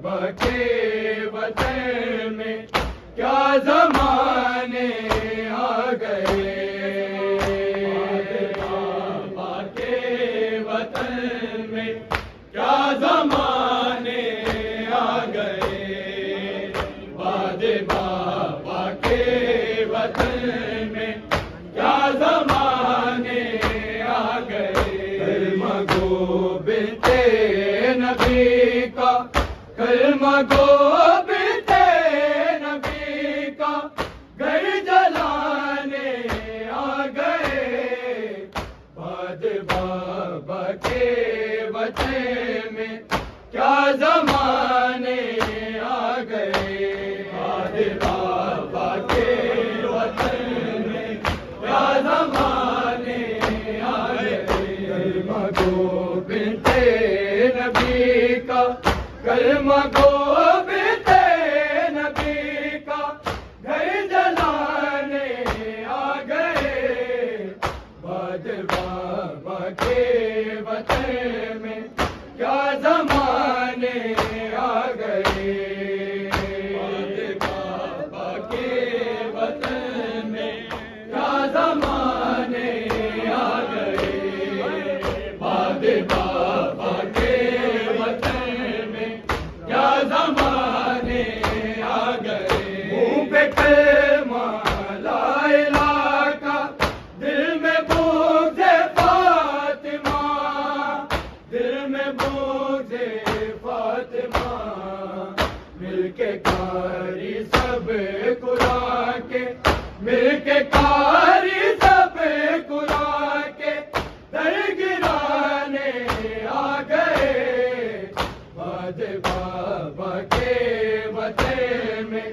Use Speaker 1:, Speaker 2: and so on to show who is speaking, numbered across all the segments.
Speaker 1: کے وطن میں کیا زمانے آ گئے، بابا کے وطن میں کیا زمانے آ گئے، باد بابا کے وطن میں کیا زمانے آ گئے، کلمہ گو بنتے نبی کا، کلمہ گو بنتے نبی کا گھر جلانے آ گئے، باد بابا کے وطن میں کیا زمانے آ گئے، باد بابا کے وطن میں کیا زمانے آ گئے، کلمہ گو بنتے نبی کا، کلمہ گو بنتے نبی کا گھر جلانے آ گئے، باد بابا کے وطن میں کیا زمانے آ گئے، باد بابا کے وطن میں کیا زمانے آ گئے، باد بابا کے وطن میں کیا زمانے آ گئے، منہ پہ کلمہ لا الہ کا، دل میں بغض فاطمہ، دل میں بغض فاطمہ، مل کے کاری سب قرآن کے، مل کے کاری سب قرآن کے در گرانے آ گئے، باد بابا کے وطن میں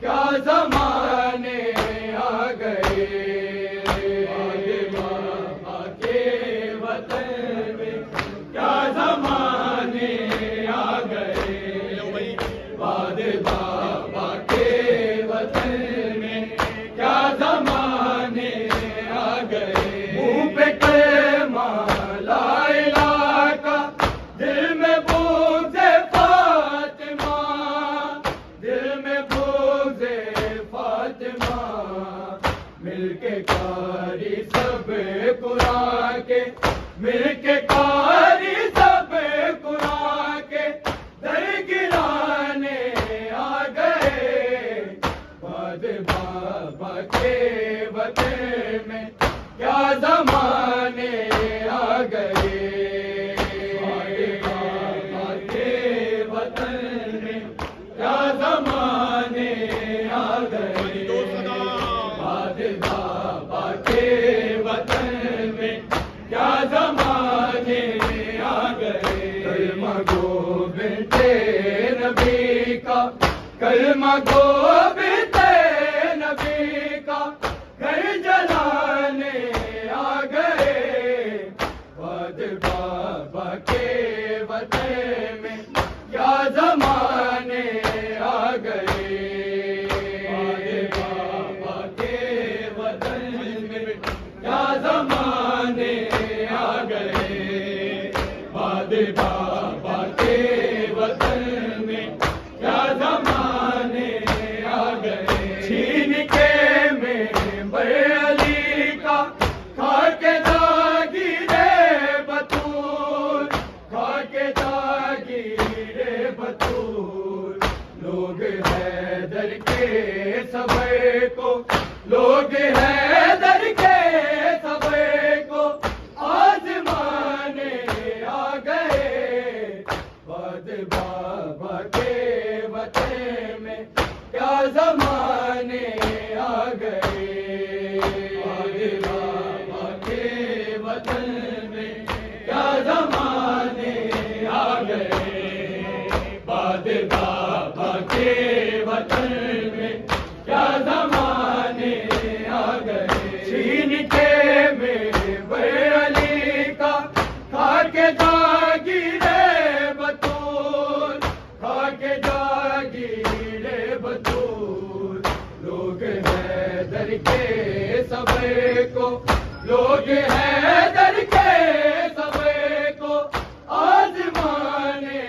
Speaker 1: کیا زمانے آ گئے، باد بابا کے وطن میں کیا زمانے آ گئے، باد بابا کے وطن میں کیا زمانے آ گئے، منہ پہ کلمہ لا الہ کا، دل میں بغض فاطمہ، دل میں بغض فاطمہ، مل کے کاری سب قرآن کے، مل کے کاری سب قرآن کے در گرانے آ گئے، باد بابا کے وطن میں کیا زمانے آ گئے، باد بابا کے وطن میں کیا زمانے آ گئے، باد بابا کے وطن میں کیا زمانے آ گئے، کلمہ گو بنتے نبی کا، کلمہ گو بنتے نبی کا گھر جلانے آ گئے، باد بابا کے وطن میں کیا زمانے آ گئے، باد بابا کے وطن میں کیا زمانے آ گئے، باد بابا کے وطن میں کیا زمانے آ گئے، چھین کے ممبر علی کا، کھا کے جاگیرے بطول، کھا کے جاگیرے بطول، لوگ حیدر کے صبر کو، لوگ حیدر کے صبر کو آزمانے آ گئے، باد بابا کے وطن میں کیا زمانے آ گئے، باد بابا کے وطن میں کیا زمانے آ گئے، باد بابا کے وطن میں کیا زمانے آ گئے، چھین کے ممبر علی کا، کھا کے جاگیرے بطول، کھا کے جاگیرے بطول، لوگ حیدر کے صبر کو، لوگ حیدر کے صبر کو آزمانے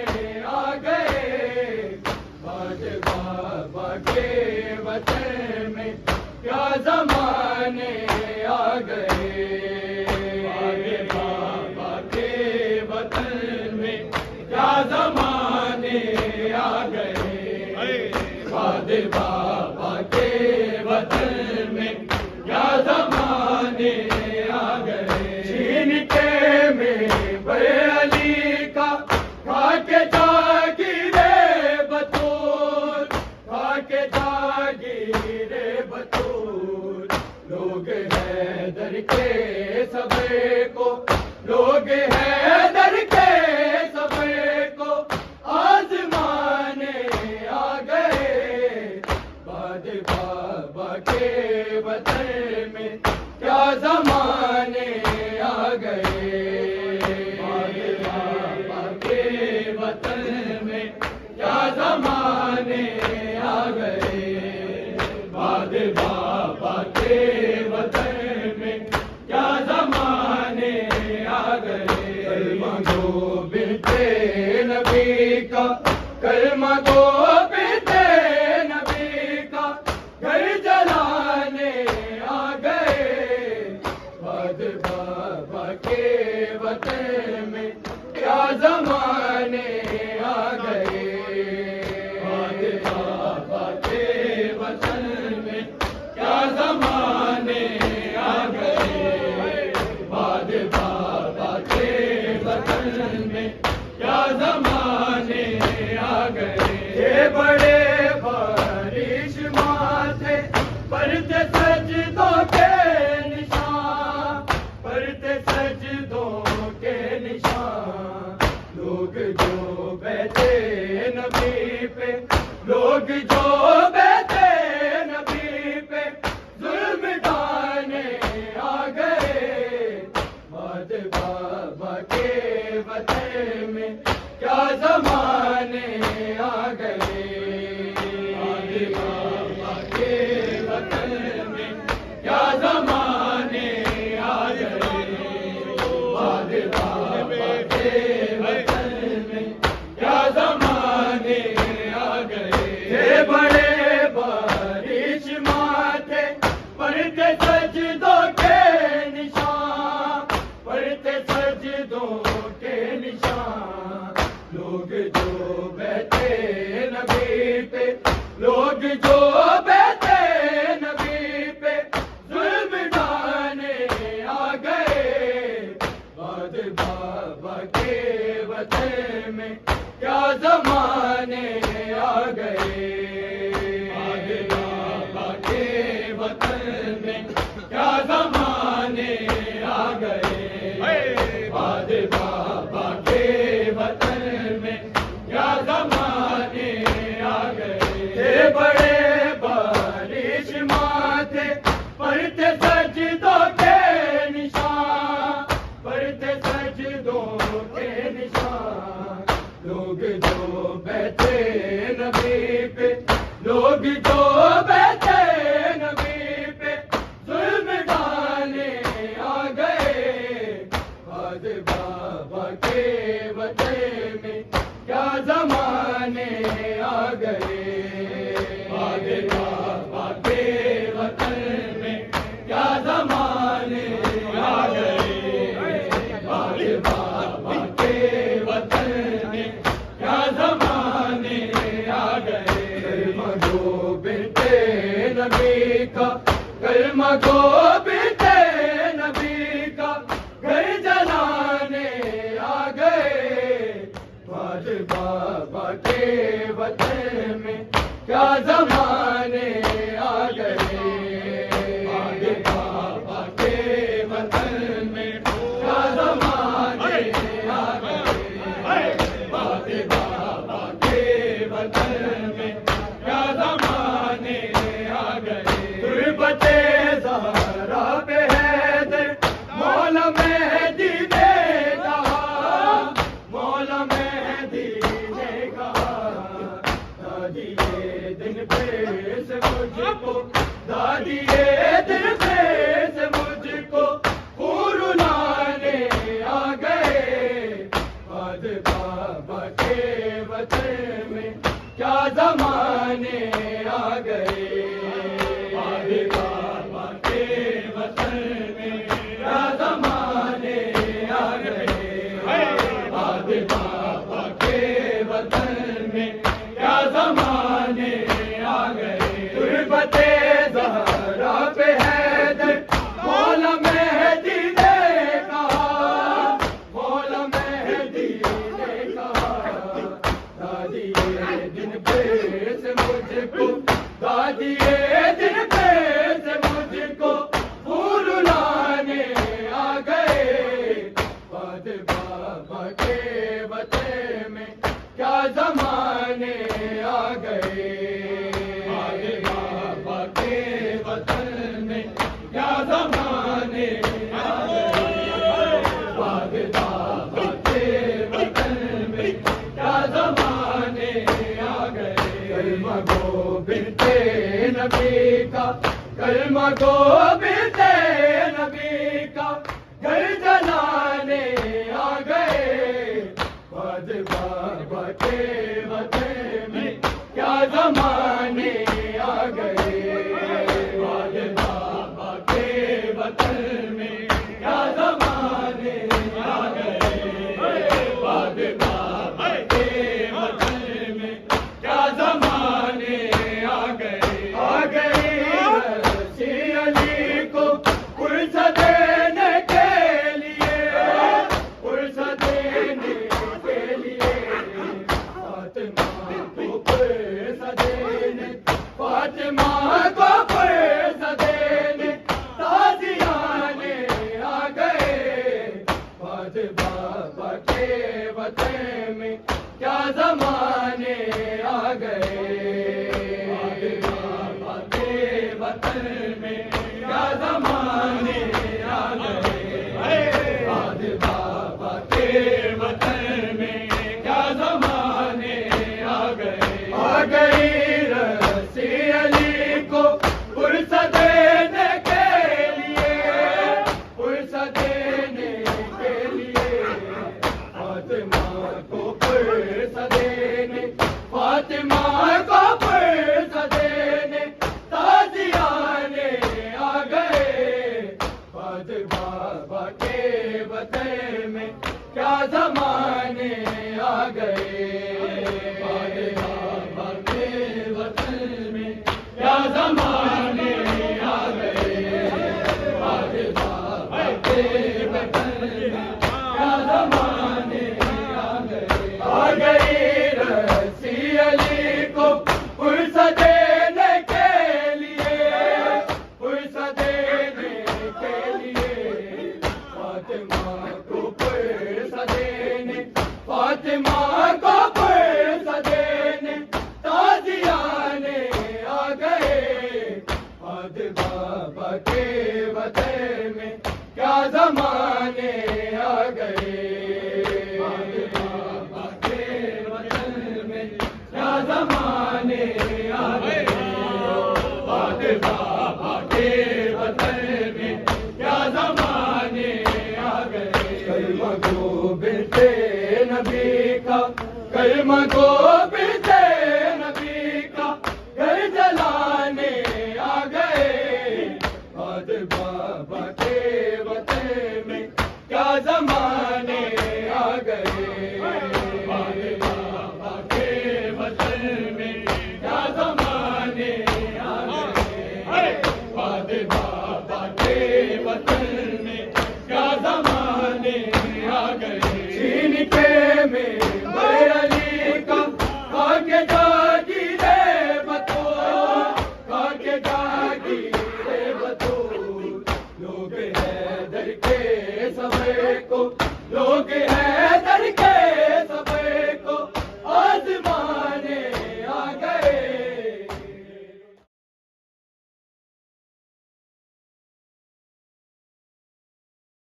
Speaker 1: آ گئے، کے وطن میں کیا زمانے آ گئے، بابا کے وطن میں کیا زمانے آ گئے، بابا کے وطن میں کیا زمانے آ گئے، چھین کے منبر علی کا کھا کے جاگیرے بطول، کھا کے جاگیرے بطول، لوگ حیدر کے صبر کو، لوگ حیدر کے صبر کو آزمانے آ گئے، بعد بابا کے وطن میں کیا زمانے آ گئے، بابا کے وطن میں کیا زمانے آ گئے، بعد بابا کے وطن میں کیا زمانے آ گئے، کلمہ گو بنتے نبی کا، کلمہ گو بنتے نبی کا گھر جلانے آ گئے، بعد بابا کے وطن میں کیا زمانے آ گئے، بعد بابا کے وطن میں کیا زمانے آ گئے، بعد بابا کے وطن میں کیا زمانے آ گئے، یہ بڑے بارش ماتھے پڑتے سجدوں کے نشان، پڑتے سجدوں کے نشان، لوگ جو بیٹھے نبی پہ، لوگ جو بیٹھے نبی پہ ظلم ڈھانے آ گئے، بعد بابا کے وطن میں کیا زمانے آ گئے، بعد بابا کے وطن میں کیا زمانے آ گئے، بعد بابا کے وطن میں کیا زمانے آ گئے، یہ بڑے بارش ماتھے پڑتے سجدوں کے نشان، پڑتے سجدوں کے نشان، لوگ جو بیٹھے نبی پہ، لوگ جو بیٹھے نبی پہ ظلم ڈھانے آ گئے، بعد بابا کے وطن میں کیا زمانے آ گئے، بعد بابا کے وطن میں کیا زمانے آ گئے، بعد بابا کے وطن میں کیا زمانے آ گئے، بڑے بارش ماتھے پڑتے سجدوں کے نشان، پڑتے سجدوں کے نشان، لوگ جو بیٹھے نبی پہ، لوگ جو بیٹھے نبی پہ ظلم ڈھانے آ گئے، بعد بابا کے وطن میں کیا زمانے آ گئے، بعد بابا کے وطن میں کیا زمانے آ گئے، بعد بابا کے وطن میں کیا زمانے آ گئے، کلمہ گو بنتے نبی کا، کلمہ گو بنتے نبی کا گھر جلانے آ گئے، بعد بابا کے وطن میں کیا زمانے آ گئے، بعد بابا کے وطن میں کیا زمانے آ گئے، بعد بابا کے وطن میں کیا زمانے آ گئے، تربت زہرا پہ حیدر مولا مہدی نے کہا، مولا مہدی نے کہا، دادی یہ دن پہ سے مجھ کو، دادی یہ دن پہ سے مجھ کو خون رلانے آ گئے، بعد بابا کے وطن میں کیا زمانے آ سے مجھ کو دادیے دل پہ سے مجھ کو پھول لانے آ گئے باد بابا کے وطن میں کیا زمانے آ گئے باد بابا کے وطن میں کیا زمانے آ گئے باد بابا کے وطن میں کیا زمانے آ گئے کلمہ گو بنتے نبی کا کلمہ گو بنتے نبی کا گھر جلانے آ گئے باد بابا کے وطن میں کیا زمانے آ گئے باد بابا کے وطن میں کیا زمانے آ گئے باد بابا کے وطن میں کیا زمانے آ گئے رسی علی کو پرس دینے کے لیے پرس دینے کے لیے فاطمہ کو پرس دینے فاطمہ کو پرس دینے تازیانے آ گئے باد بابا کے وطن میں کیا زمانے آ گئے باد بابا کے وطن میں کیا زمانے آ گئے باد بابا کے وطن میں کیا زمانے آ گئی رسی علی کو پرس دینے کے لیے پرس دینے کے لیے فاطمہ کو پرس دینے فاطمہ کو